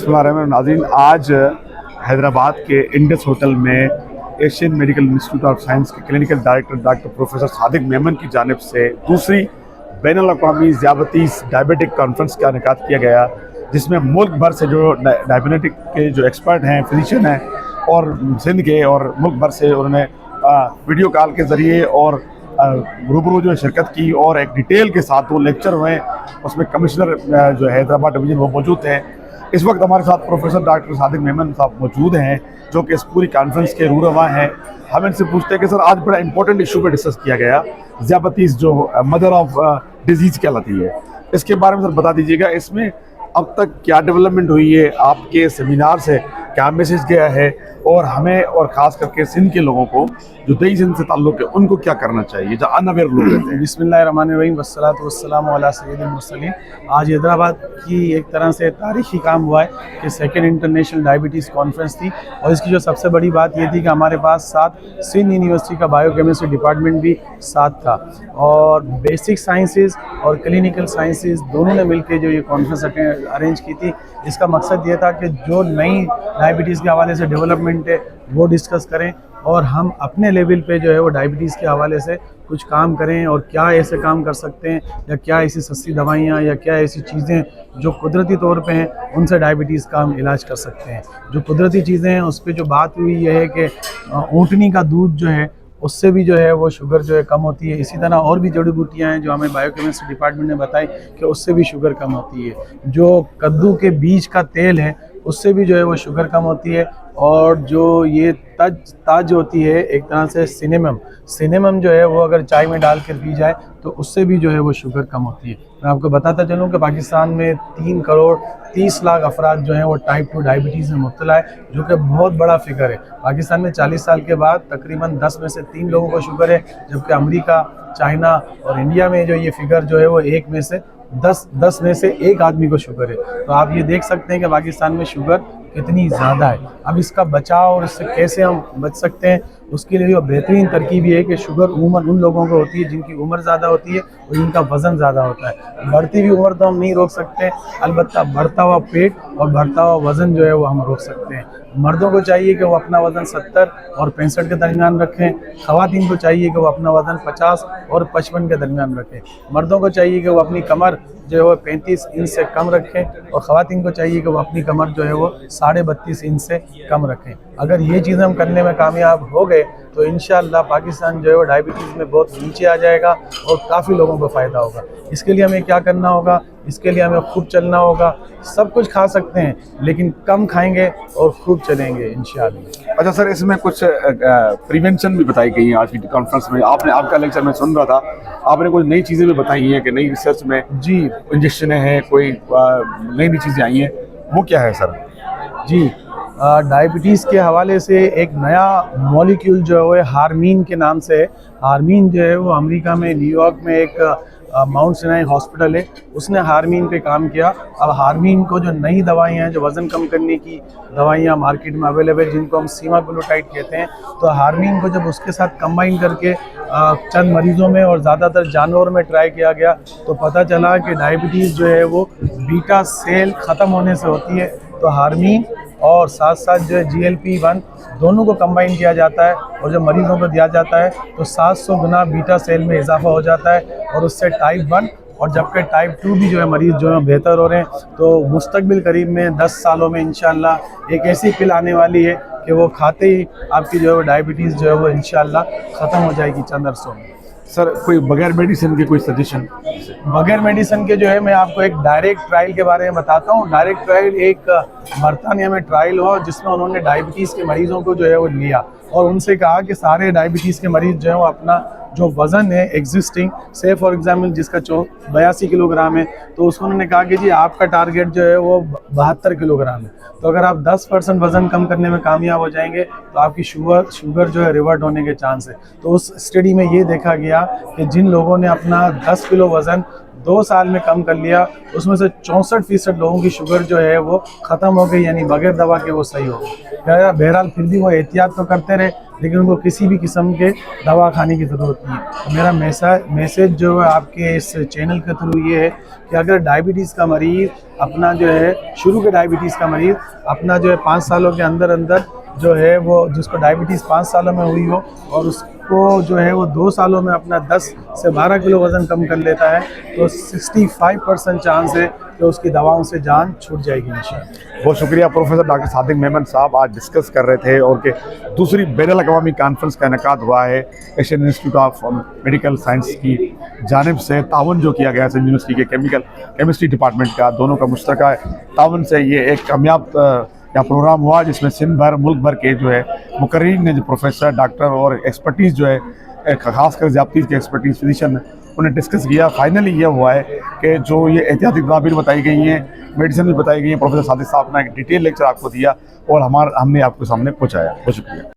नाज़रीन, आज हैदराबाद के इंडस होटल में Asian medical institute of science के clinical director doctor professor Sadiq Memon की जानिब से दूसरी बैनुल-अक़वामी ज़ियाबतीस डायबिटिक कॉन्फ्रेंस का इनेकाद किया गया, जिसमें मुल्क भर से जो डायबिटिक के जो एक्सपर्ट हैं, फिजिशियन हैं और सिंध के और मुल्क भर से उन्होंने वीडियो कॉल के ज़रिए और रूबरू जो शिरकत की और एक डिटेल के साथ वो लेक्चर हुए। उसमें कमिश्नर जो हैदराबाद डिवीज़न वो मौजूद हैं। इस वक्त हमारे साथ प्रोफेसर डॉक्टर सादिक मेमन साहब मौजूद हैं, जो कि इस पूरी कॉन्फ्रेंस के रूरवा हैं। हम इनसे पूछते हैं कि सर, आज बड़ा इंपॉर्टेंट इशू पे डिस्कस किया गया, ज़ियाबतीस जो मदर ऑफ डिजीज़ कहलाती है, इसके बारे में सर बता दीजिएगा। इसमें अब तक क्या डेवलपमेंट हुई है, आपके सेमिनार से क्या मैसेज गया है, और हमें और ख़ास करके सिंध के लोगों को जो दही सिंध से ताल्लुक़ है उनको क्या करना चाहिए, जो अनअवेयर लोग रहते हैं। बिस्मिल्लाहिर्रहमानिर्रहीम वस्सलातु वस्सलामु अला सय्यिदिल मुरसलीन। आज हैदराबाद की एक तरह से तारीख़ी काम हुआ है कि सेकेंड इंटरनेशनल डायबिटीज़ कॉन्फ्रेंस थी, और इसकी जो सबसे बड़ी बात ये थी कि हमारे पास साथ सिंध यूनिवर्सिटी का बायोकेमिस्ट्री डिपार्टमेंट भी साथ था, और बेसिक साइंसेज और क्लिनिकल साइंसेज दोनों ने मिलकर जो ये कॉन्फ्रेंस अरेंज की थी। इसका मकसद ये था कि जो नई डायबिटीज़ के हवाले से डेवलपमेंट है वो डिस्कस करें, और हम अपने लेवल पे जो है वो डायबिटीज़ के हवाले से कुछ काम करें, और क्या ऐसे काम कर सकते हैं, या क्या ऐसी सस्ती दवाइयाँ या क्या ऐसी चीज़ें जो कुदरती तौर पे हैं उनसे डायबिटीज़ का हम इलाज कर सकते हैं। जो कुदरती चीज़ें हैं उस पर जो बात हुई यह है कि ऊँटनी का दूध जो है उससे भी जो है वो शुगर जो है कम होती है। इसी तरह और भी जड़ी बूटियाँ हैं जो हमें बायोकेमिस्ट्री डिपार्टमेंट ने बताई कि उससे भी शुगर कम होती है। जो कद्दू के बीज का तेल है उससे भी जो है वो शुगर कम होती है, और जो ये ताज होती है एक तरह से सिनेमम जो है वो अगर चाय में डाल कर पी जाए तो उससे भी जो है वो शुगर कम होती है। मैं आपको बताता चलूँ कि पाकिस्तान में 3 करोड़ 30 लाख अफराद जो हैं वो टाइप 2 डायबिटीज़ में मुब्तला है, जो कि बहुत बड़ा फिगर है। पाकिस्तान में 40 साल के बाद तकरीबन 10 में से 3 लोगों को शुगर है, जबकि अमेरिका, चाइना और इंडिया में जो ये फिगर जो है वो 1 में से 10 में से 1 आदमी को शुगर है। तो आप ये देख सकते हैं कि पाकिस्तान में शुगर कितनी ज़्यादा है। अब इसका बचाव और इससे कैसे हम बच सकते हैं, उसके लिए जो बेहतरीन तरकीब ये है कि शुगर उम्र उन लोगों को होती है जिनकी उम्र ज़्यादा होती है और जिनका वज़न ज़्यादा होता है। बढ़ती हुई उम्र तो हम नहीं रोक सकते, अलबत्ता बढ़ता हुआ पेट और बढ़ता हुआ वज़न जो है वो हम रोक सकते हैं। मर्दों को चाहिए कि वो अपना वज़न 70 और 65 के दरमियान रखें। ख़वातीन को चाहिए कि वो अपना वज़न 50 और 55 के दरमियान रखें। मर्दों को चाहिए कि वो अपनी कमर जो है वो 35 इंच से कम रखें, और ख़वातीन को चाहिए कि वो अपनी कमर जो है वो 32.5 इंच से कम रखें। अगर ये चीज़ें हम करने में कामयाब हो गए तो इंशाअल्लाह पाकिस्तान जो है वो डायबिटीज़ में बहुत नीचे आ जाएगा और काफ़ी लोगों को फ़ायदा होगा। इसके लिए हमें क्या करना होगा? इसके लिए हमें खूब चलना होगा। सब कुछ खा सकते हैं लेकिन कम खाएंगे और खूब चलेंगे इंशाअल्लाह। अच्छा सर, इसमें कुछ प्रिवेंशन भी बताई गई है आज की कॉन्फ्रेंस में। आपका लेक्चर मैं सुन रहा था, आपने कुछ नई चीज़ें भी बताई हैं कि नई रिसर्च में जी इंजेक्शन हैं, कोई नई चीज़ें आई हैं, वो क्या है सर? जी, डायबिटीज़ के हवाले से एक नया मॉलिक्यूल जो है हार्मीन के नाम से है। हार्मीन जो है वो अमेरिका में न्यूयॉर्क में एक माउंट सिनाई हॉस्पिटल है, उसने हार्मीन पे काम किया। अब हार्मीन को जो नई दवाइयाँ हैं, जो वज़न कम करने की दवाइयाँ मार्केट में अवेलेबल, जिनको हम सीमाग्लूटाइड कहते हैं, तो हार्मीन को जब उसके साथ कंबाइन करके चंद मरीज़ों में और ज़्यादातर जानवरों में ट्राई किया गया तो पता चला कि डायबिटीज़ जो है वो बीटा सेल ख़त्म होने से होती है। तो हार्मीन और साथ साथ जो है GLP-1 दोनों को कंबाइन किया जाता है, और जब मरीज़ों को दिया जाता है तो 700 गुना बीटा सेल में इजाफा हो जाता है, और उससे टाइप 1 और जबकि टाइप 2 भी जो है मरीज़ जो है बेहतर हो रहे हैं। तो मुस्तकबिल करीब में 10 सालों में इंशाअल्लाह एक ऐसी पिल आने वाली है कि वो खाते ही आपकी जो है डायबिटीज़ जो है वो इंशाअल्लाह ख़त्म हो जाएगी चंद अरसों में। सर, कोई बगैर मेडिसिन के कोई सजेशन? बगैर मेडिसिन के जो है मैं आपको एक डायरेक्ट ट्रायल के बारे में बताता हूँ। डायरेक्ट ट्रायल एक बरतानिया में ट्रायल हुआ जिसमें उन्होंने डायबिटीज़ के मरीज़ों को जो है वो लिया और उनसे कहा कि सारे डायबिटीज़ के मरीज़ जो है वो अपना जो वज़न है एग्जिस्टिंग, से फॉर एग्जाम्पल जिसका 82 किलोग्राम है, तो उसको उन्होंने कहा कि जी आपका टारगेट जो है वो 72 किलोग्राम है। तो अगर आप 10% वज़न कम करने में कामयाब हो जाएंगे तो आपकी शुगर जो है रिवर्ट होने के चांस है। तो उस स्टडी में ये देखा गया कि जिन लोगों ने अपना 10 किलो वज़न 2 साल में कम कर लिया। उसमें से 64% लोगों की शुगर जो है वो ख़त्म हो गई, यानी बगैर दवा के वो सही हो गई। बहरहाल फिर भी वो एहतियात तो करते रहे, लेकिन उनको किसी भी किस्म के दवा खाने की ज़रूरत नहीं है। तो मेरा मैसेज जो है आपके इस चैनल के थ्रू ये है कि अगर डायबिटीज़ का मरीज़ अपना जो है शुरू के डायबिटीज़ का मरीज़ अपना जो है 5 सालों के अंदर अंदर जो है वो जिसको डायबिटीज़ 5 सालों में हुई हो और उसको जो है वो 2 सालों में अपना 10 से 12 किलो वज़न कम कर लेता है, तो 65% चांस है कि उसकी दवाओं से जान छूट जाएगी इंशाअल्लाह। बहुत शुक्रिया प्रोफेसर डॉक्टर सादिक मेमन साहब, आज डिस्कस कर रहे थे और कि दूसरी बैनुल अक़वामी कॉन्फ्रेंस का इनेकाद हुआ है Asian institute of medical science की जानिब से, तावन जो किया गया है यूनिवर्सिटी के केमिस्ट्री डिपार्टमेंट का, दोनों का मुश्तरका तावन से ये एक कामयाब या प्रोग्राम हुआ जिसमें सिंध भर मुल्क भर के जो है मुकर्रीन ने, जो प्रोफेसर डॉक्टर और एक्सपर्टीज़ जो है ख़ासकर ज़्यादतीज़ के एक्सपर्टीज़ फिजिशन उन्हें डिस्कस किया। फाइनली ये हुआ है कि जो ये एहतियाती तदाबीर बताई गई हैं, मेडिसिन भी बताई गई हैं, प्रोफेसर सादिक साहब ने एक डिटेल लेक्चर आपको दिया और हमने आपके सामने पहुँचाया। बहुत शुक्रिया।